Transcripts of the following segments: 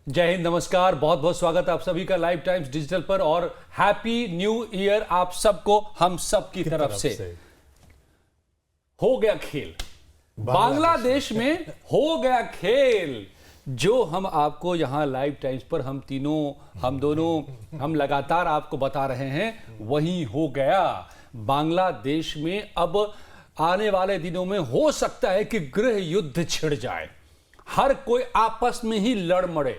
जय हिंद, नमस्कार, बहुत बहुत स्वागत है आप सभी का लाइव टाइम्स डिजिटल पर और हैप्पी न्यू ईयर आप सबको हम सब की तरफ से। हो गया खेल, बांग्लादेश में हो गया खेल। जो हम आपको यहां लाइव टाइम्स पर हम दोनों लगातार आपको बता रहे हैं वही हो गया। बांग्लादेश में अब आने वाले दिनों में हो सकता है कि गृह युद्ध छिड़ जाए, हर कोई आपस में ही लड़ मरे।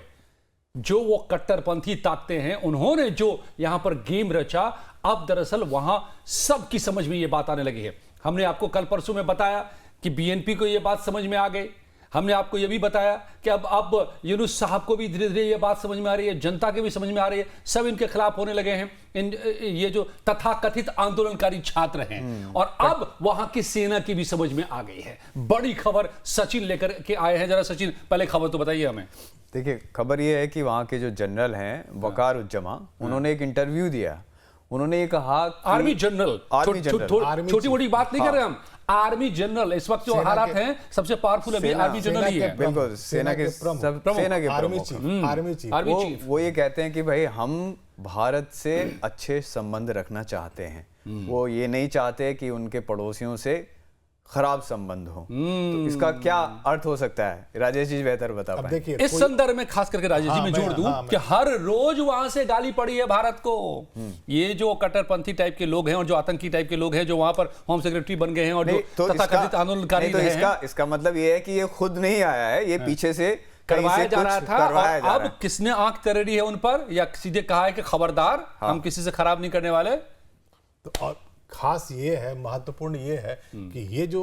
जो वो कट्टरपंथी ताकते हैं उन्होंने जो यहां पर गेम रचा, अब दरअसल वहां सबकी समझ में ये बात आने लगी है। हमने आपको कल परसों में बताया कि बीएनपी को ये बात समझ में आ गई। हमने आपको ये भी बताया कि अब यूनुस साहब को भी धीरे धीरे ये बात समझ में आ रही है, जनता के भी समझ में आ रही है, सब इनके खिलाफ होने लगे हैं। ये जो तथाकथित आंदोलनकारी छात्र हैं, और अब वहां की सेना की भी समझ में आ गई है। बड़ी खबर सचिन लेकर के आए हैं। जरा सचिन, पहले खबर तो बताइए हमें। देखिए, खबर ये है कि वहाँ के जो जनरल हैं वकार उज्जमा, उन्होंने एक इंटरव्यू दिया। उन्होंने ये कहा आर्मी जनरल, छोटी मोटी बात नहीं कर रहे हम, आर्मी जनरल। इस वक्त जो हालात हैं सबसे पावरफुल अभी आर्मी जनरल ही है। बिल्कुल, सेना के प्रमुख, आर्मी चीफ। वो ये कहते हैं कि भाई हम भारत से अच्छे संबंध रखना चाहते हैं। वो ये नहीं चाहते कि उनके पड़ोसियों से खराब संबंध हो। तो इसका क्या अर्थ हो सकता है, राजेश जी बेहतर बता पाए। इस संदर्भ में खास करके राजेश जी मैं जोड़ दूं कि हर रोज वहां से गाली पड़ी है भारत को। ये जो कट्टरपंथी टाइप के लोग हैं और जो आतंकी टाइप के लोग हैं जो वहां पर होम सेक्रेटरी बन गए हैं और जो तथाकथित आंदोलनकारी हैं, इसका मतलब ये है कि ये खुद नहीं आया है, ये पीछे से करवाया जा रहा था। और अब किसने आंख तरेड़ी है उन पर, या सीधे कहा है कि खबरदार, हम किसी से खराब नहीं करने वाले। और खास ये है, महत्वपूर्ण ये है कि ये जो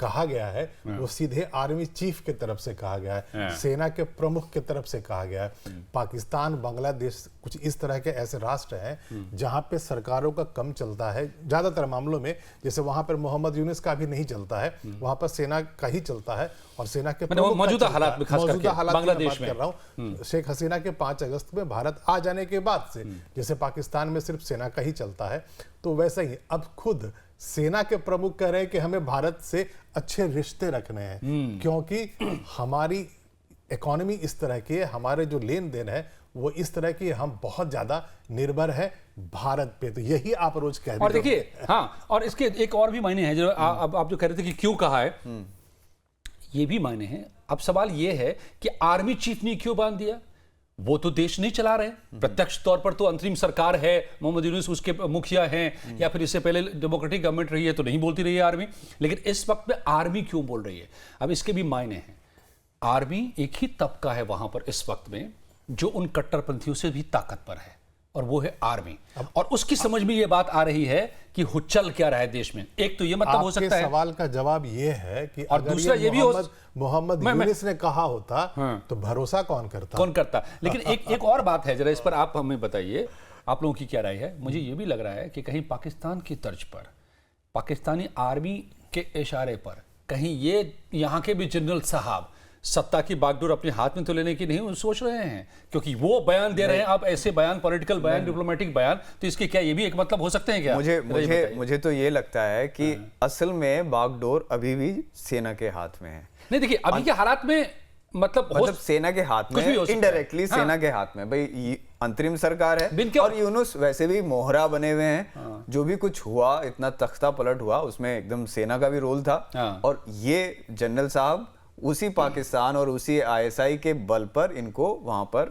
कहा गया है वो सीधे आर्मी चीफ के तरफ से कहा गया है, सेना के प्रमुख के तरफ से कहा गया है। पाकिस्तान, बांग्लादेश कुछ इस तरह के ऐसे राष्ट्र हैं जहां पे सरकारों का कम चलता है ज्यादातर मामलों में। जैसे वहां पर मोहम्मद यूनुस का भी नहीं चलता है, वहां पर सेना का ही चलता है। और सेना के मौजूदा हालात में, खास करके बांग्लादेश में कर रहा हूं, शेख हसीना के 5 अगस्त में भारत आ जाने के बाद से जैसे पाकिस्तान में सिर्फ सेना का ही चलता है, तो वैसा ही अब खुद सेना के प्रमुख कह रहे हैं कि हमें भारत से अच्छे रिश्ते रखने हैं, क्योंकि हमारी इकोनॉमी इस तरह की है, हमारे जो लेन देन है वो इस तरह की, हम बहुत ज्यादा निर्भर है भारत पे। तो यही आप रोज कह रहे हैं। और देखिए, हाँ, और इसके एक और भी मायने हैं जो आप जो कह रहे थे कि क्यों कहा है, ये भी मायने हैं। अब सवाल ये है कि आर्मी चीफ ने क्यों बांध दिया? वो तो देश नहीं चला रहे, प्रत्यक्ष तौर पर तो अंतरिम सरकार है, मोहम्मद यूनुस उसके मुखिया हैं, या फिर इससे पहले डेमोक्रेटिक गवर्नमेंट रही है तो नहीं बोलती रही है आर्मी। लेकिन इस वक्त में आर्मी क्यों बोल रही है? अब इसके भी मायने हैं। आर्मी एक ही तबका है वहां पर इस वक्त में जो उन कट्टरपंथियों से भी ताकतवर है, और वो है आर्मी। और उसकी समझ में ये बात आ रही है कि चल क्या रहा है देश में। एक तो ये मतलब हो सकता है, सवाल का जवाब ये है कि और अगर दूसरा ये भी मोहम्मद यूनुस ने कहा होता तो भरोसा कौन करता। लेकिन एक और बात है, जरा इस पर आप हमें बताइए, आप लोगों की क्या राय है। मुझे ये भी लग रहा है कि कहीं पाकिस्तान की तर्ज पर, पाकिस्तानी आर्मी के इशारे पर, कहीं ये यहाँ के भी जनरल साहब सत्ता की बागडोर अपने हाथ में तो लेने की नहीं सोच रहे हैं, क्योंकि वो बयान दे रहे हैं। आप ऐसे बयान, पॉलिटिकल बयान, डिप्लोमेटिक बयान, तो इसके क्या ये भी एक मतलब हो सकते हैं क्या? मुझे तो ये लगता है कि असल में बागडोर अभी भी सेना के हाथ में है। नहीं, देखिए अभी के हालात में मतलब सेना के हाथ में, इनडायरेक्टली सेना के हाथ में। भाई अंतरिम सरकार है और यूनुस वैसे भी मोहरा बने हुए हैं। जो भी कुछ हुआ, इतना तख्ता पलट हुआ, उसमें एकदम सेना का भी रोल था। और ये जनरल साहब उसी पाकिस्तान और उसी आईएसआई के बल पर इनको वहां पर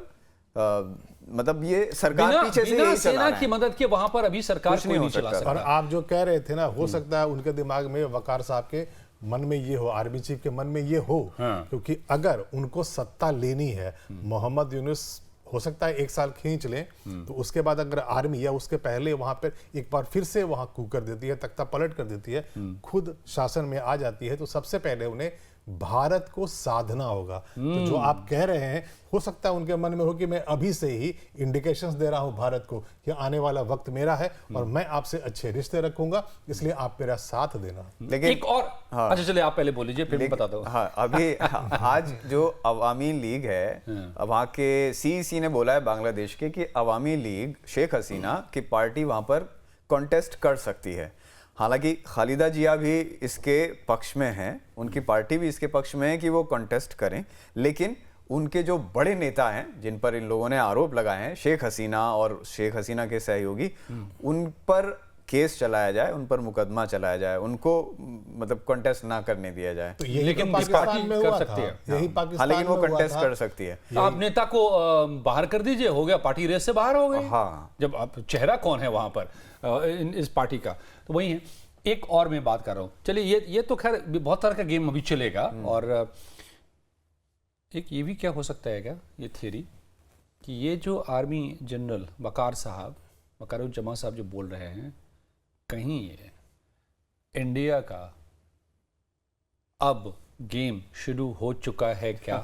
मतलब ये सरकार पीछे से यही सेना की मदद के वहां पर अभी सरकार कोई नहीं चला सकता। और आप जो कह रहे थे ना, हो सकता है उनके दिमाग में, वकार साहब के मन में ये हो, आर्मी चीफ के मन में ये हो, क्योंकि अगर उनको सत्ता लेनी है, मोहम्मद यूनुस हो सकता है 1 साल खींच लें, तो उसके बाद अगर आर्मी या उसके पहले वहां पर एक बार फिर से वहां कूक कर देती है, तख्ता पलट कर देती है, खुद शासन में आ जाती है, तो सबसे पहले उन्हें भारत को साधना होगा। तो जो आप कह रहे हैं, हो सकता है उनके मन में हो कि मैं अभी से ही इंडिकेशंस दे रहा हूं भारत को कि आने वाला वक्त मेरा है और मैं आपसे अच्छे रिश्ते रखूंगा, इसलिए आप मेरा साथ देना। लेकिन एक और, अच्छा चलिए आप पहले बोल लीजिए, फिर मैं बताता हूं। अभी आज जो अवामी लीग है, वहां के सीईसी ने बोला है बांग्लादेश के कि अवामी लीग शेख हसीना की पार्टी वहां पर कॉन्टेस्ट कर सकती है। हालांकि खालिदा जिया भी इसके पक्ष में हैं, उनकी पार्टी भी इसके पक्ष में है कि वो कॉन्टेस्ट करें, लेकिन उनके जो बड़े नेता हैं जिन पर इन लोगों ने आरोप लगाए हैं, शेख हसीना और शेख हसीना के सहयोगी, उन पर केस चलाया जाए, उन पर मुकदमा चलाया जाए, उनको मतलब कंटेस्ट ना करने दिया जाए। तो यही लेकिन तो इस पाकिस्तान पार्टी में कर हुआ सकती था। है। यही हाँ, पाकिस्तान लेकिन वो में हुआ कंटेस्ट था। कर सकती है। आप नेता को बाहर कर दीजिए, हो गया, पार्टी रेस से बाहर हो गए। हाँ। जब आप चेहरा कौन है वहां पर इस पार्टी का, तो वही है। एक और मैं बात कर रहा हूं, चलिए ये तो खैर बहुत तरह का गेम अभी चलेगा। और एक ये भी क्या हो सकता है क्या, ये थियरी कि ये जो आर्मी जनरल वकारुज्जमा साहब जो बोल रहे हैं, कहीं ये इंडिया का अब गेम शुरू हो चुका है क्या?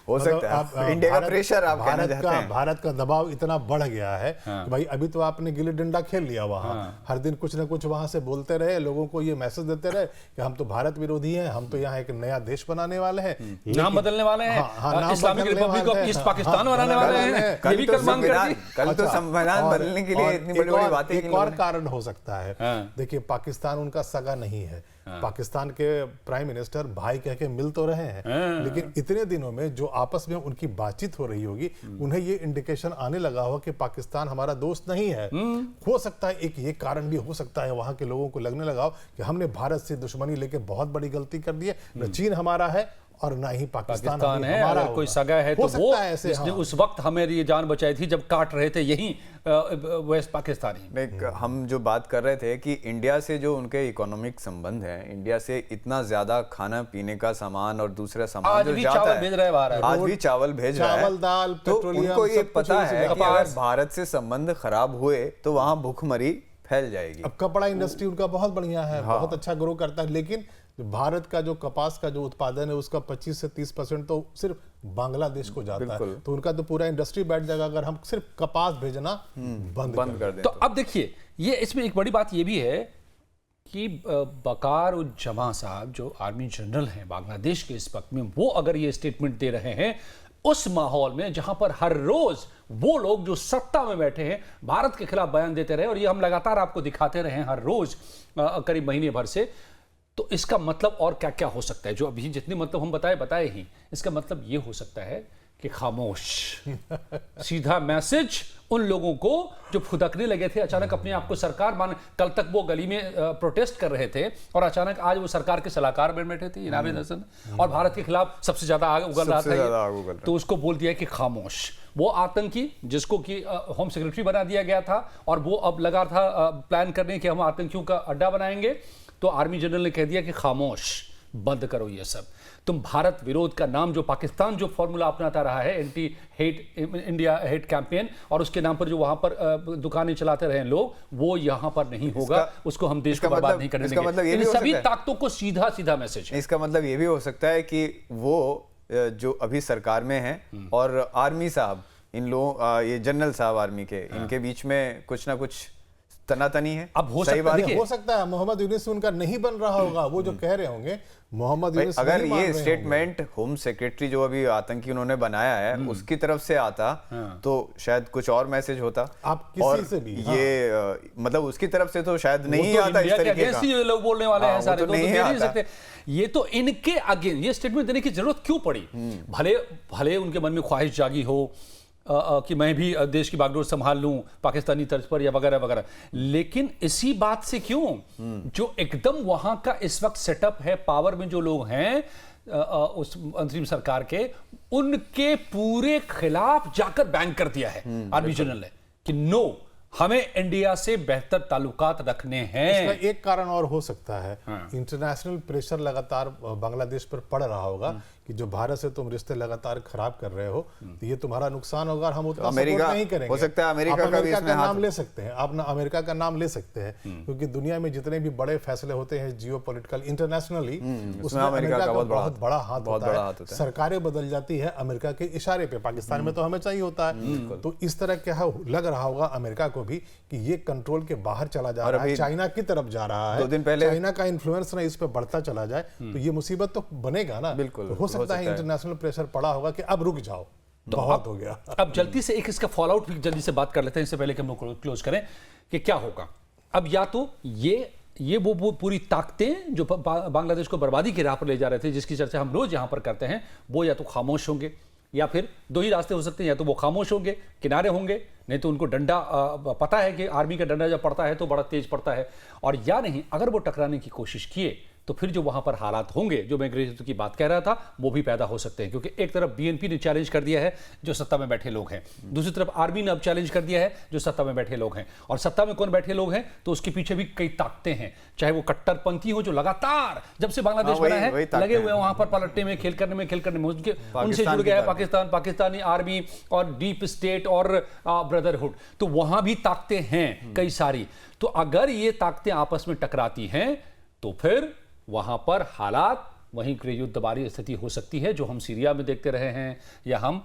हो सकता है इंडिया का प्रेशर आप कहना चाहते हैं। भारत का दबाव इतना बढ़ गया है कि भाई अभी तो आपने गिल्ली डंडा खेल लिया वहां, हर दिन कुछ ना कुछ वहां से बोलते रहे, लोगों को ये मैसेज देते रहे कि हम तो भारत विरोधी हैं, हम तो यहाँ एक नया देश बनाने वाले हैं, नाम बदलने वाले हैं, नाम इस्लामिक बदलने रिपब्लिक ऑफ वाले ईस्ट हैं, पाकिस्तान बनाने वाले हैं। ये भी कल मांग कर दी। कल तो संविधान बदलने के लिए इतनी बड़ी बड़ी बातें। एक और कारण हो सकता है, देखिए पाकिस्तान उनका सगा नहीं है, पाकिस्तान के प्राइम मिनिस्टर भाई कह के मिल तो रहे हैं, लेकिन इतने दिनों में जो आपस में उनकी बातचीत हो रही होगी, उन्हें ये इंडिकेशन आने लगा हो कि पाकिस्तान हमारा दोस्त नहीं है। हो सकता है एक ये कारण भी हो सकता है, वहां के लोगों को लगने लगा हो कि हमने भारत से दुश्मनी लेके बहुत बड़ी गलती कर दी है, न चीन हमारा है और ना ही पाकिस्तान है। अगर कोई सगा है तो वो जिसने उस वक्त हमें ये जान बचाई थी जब काट रहे थे यही वेस्ट पाकिस्तानी। हम जो बात कर रहे थे कि इंडिया से जो उनके इकोनॉमिक संबंध है, इंडिया से इतना ज्यादा खाना पीने का सामान और दूसरा सामान जो जाता है, भेज रहे बाहर, आज भी चावल भेज रहा है, चावल दाल तो उनको ये पता है कि अगर भारत से संबंध खराब हुए तो वहां भूखमरी फैल जाएगी। अब कपड़ा इंडस्ट्री उनका बहुत बढ़िया है, बहुत अच्छा ग्रो करता है, लेकिन भारत का जो कपास का जो उत्पादन है उसका 25 से 30% तो सिर्फ बांग्लादेश को जाता है, तो उनका तो पूरा इंडस्ट्री बैठ जाएगा अगर हम सिर्फ कपास भेजना बंद कर दें। तो अब देखिए ये इसमें एक बड़ी बात ये भी है कि वकारुज्जमा साहब जो आर्मी जनरल हैं बांग्लादेश के इस वक्त में, वो अगर ये स्टेटमेंट दे रहे हैं उस माहौल में जहां पर हर रोज वो लोग जो सत्ता में बैठे हैं भारत के खिलाफ बयान देते रहे, और ये हम लगातार आपको दिखाते रहे हर रोज करीब महीने भर से, तो इसका मतलब और क्या क्या हो सकता है? जो अभी जितने मतलब हम बताए ही, इसका मतलब ये हो सकता है कि खामोश। सीधा मैसेज उन लोगों को जो फुदकने लगे थे, अचानक अपने आप को सरकार मान, कल तक वो गली में प्रोटेस्ट कर रहे थे और अचानक आज वो सरकार के सलाहकार बन बैठे थे इनाम हसन, और भारत के खिलाफ सबसे ज्यादा आग उगल रहा था, तो उसको बोल दिया कि खामोश। वो आतंकी जिसको कि होम सेक्रेटरी बना दिया गया था और वो अब लगा था प्लान करने कि हम आतंकियों का अड्डा बनाएंगे, तो आर्मी जनरल ने कह दिया कि खामोश, बंद करो ये सब। तुम भारत विरोध का नाम जो पाकिस्तान जो फॉर्मूला अपनाता रहा है, anti hate India hate campaign, और उसके नाम पर जो वहां पर दुकानें चलाते रहे लोग, वो यहां पर नहीं होगा, उसको हम देश को बर्बाद नहीं करने देंगे। इन सभी ताकतों को सीधा सीधा मैसेज है। इसका मतलब ये भी हो सकता है कि वो जो अभी सरकार में है और आर्मी साहब, इन लोगों ये जनरल साहब आर्मी के, इनके बीच में कुछ ना कुछ तनातनी है। अब हो सकता है मोहम्मद यूनुस उनका नहीं बन रहा होगा, वो जो कह रहे होंगे मोहम्मद यूनुस, अगर ये स्टेटमेंट होम सेक्रेटरी जो अभी आतंकी उन्होंने बनाया है उसकी तरफ से आता तो शायद कुछ और मैसेज होता। आप किसी से भी ये मतलब उसकी तरफ से तो शायद नहीं आता इस तरीके का। ये लोग बोलने वाले हैं सारे, तो नहीं सकते। ये तो इनके अगेंस्ट ये स्टेटमेंट देने की जरूरत क्यों पड़ी? भले उनके मन में ख्वाहिश जागी हो कि मैं भी देश की बागडोर संभाल लूं पाकिस्तानी तर्ज पर या वगैरह वगैरह, लेकिन इसी बात से क्यों जो एकदम वहां का इस वक्त सेटअप है, पावर में जो लोग हैं उस अंतरिम सरकार के, उनके पूरे खिलाफ जाकर बैन कर दिया है आर्मी जनरल ने कि नो, हमें इंडिया से बेहतर ताल्लुकात रखने हैं। इसका एक कारण और हो सकता है, इंटरनेशनल प्रेशर लगातार बांग्लादेश पर पड़ रहा होगा कि जो भारत से तुम रिश्ते लगातार खराब कर रहे हो, तो ये तुम्हारा नुकसान होगा और हम उतना सपोर्ट नहीं करेंगे। हो सकता है अमेरिका का नाम ले सकते हैं, आप अमेरिका का नाम ले सकते हैं, क्योंकि दुनिया में जितने भी बड़े फैसले होते हैं जियोपॉलिटिकल इंटरनेशनली, उसमें अमेरिका का बहुत बड़ा हाथ होता है। सरकारें बदल जाती है अमेरिका के इशारे पे, पाकिस्तान में तो हमें चाहिए होता है। तो इस तरह क्या लग रहा होगा अमेरिका को भी कि ये कंट्रोल के बाहर चला जा रहा है, चाइना की तरफ जा रहा है, 2 दिन पहले चाइना का इन्फ्लुएंस ना इस पे बढ़ता चला जाए, तो ये मुसीबत तो बनेगा ना। बिल्कुल, हो सकता है इंटरनेशनल प्रेशर पड़ा होगा कि अब रुक जाओ, तो बहुत हो गया। अब जल्दी से एक इसका फॉलोआउट भी जल्दी से बात कर लेते हैं, इससे पहले कि हम लोग क्लोज करें कि क्या होगा अब। या तो ये वो पूरी ताकतें जो बांग्लादेश को बर्बादी की राह पर ले जा रहे थे, जिसकी चर्चा हम रोज यहां पर करते हैं, वो या तो खामोश होंगे या फिर दो ही रास्ते हो सकते हैं, या तो वो खामोश होंगे, किनारे होंगे, नहीं तो उनको डंडा पता है कि आर्मी का डंडा जब पड़ता है तो बड़ा तेज पड़ता है, और या नहीं अगर वो टकराने की कोशिश किए तो फिर जो वहां पर हालात होंगे जो मैं गृह की बात कह रहा था वो भी पैदा हो सकते हैं। क्योंकि एक तरफ बीएनपी ने चैलेंज कर दिया है जो सत्ता में बैठे लोग हैं, दूसरी तरफ आर्मी ने अब चैलेंज कर दिया है जो सत्ता में बैठे लोग हैं। और सत्ता में कौन बैठे लोग हैं तो उसके पीछे भी कई ताकतें हैं, चाहे वो कट्टरपंथी हो जो लगातार जब से बांग्लादेश बना है लगे हुए हैं वहां पर पलटने में, खेल करने में उनसे जुड़ गया है पाकिस्तान, पाकिस्तानी आर्मी और डीप स्टेट और ब्रदरहुड, तो वहां भी ताकतें हैं कई सारी। तो अगर ये ताकतें आपस में टकराती हैं तो फिर वहां पर हालात वहीं गृह युद्ध वाली स्थिति हो सकती है जो हम सीरिया में देखते रहे हैं, या हम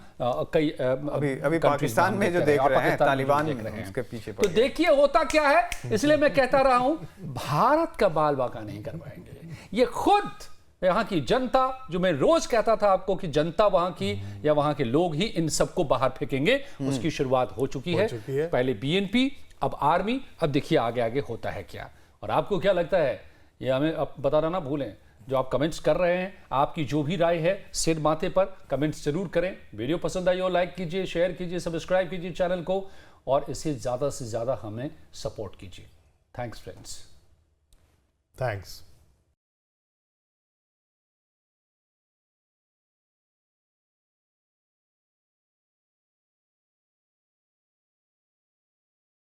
कई अभी पाकिस्तान में जो देख रहे हैं, तालिबान उसके पीछे। तो देखिए होता क्या है, इसलिए मैं कहता रहा हूं भारत का बाल बाका नहीं करवाएंगे, ये खुद यहाँ की जनता, जो मैं रोज कहता था आपको कि जनता वहां की या वहां के लोग ही इन सबको बाहर फेंकेंगे, उसकी शुरुआत हो चुकी है। पहले बीएनपी, अब आर्मी, अब देखिए आगे आगे होता है क्या। और आपको क्या लगता है, ये हमें अब बताना ना भूलें, जो आप कमेंट्स कर रहे हैं, आपकी जो भी राय है सिर माथे पर कमेंट्स जरूर करें। वीडियो पसंद आई हो लाइक कीजिए, शेयर कीजिए, सब्सक्राइब कीजिए चैनल को, और इसे ज़्यादा से ज़्यादा हमें सपोर्ट कीजिए। Thanks friends. थैंक्स।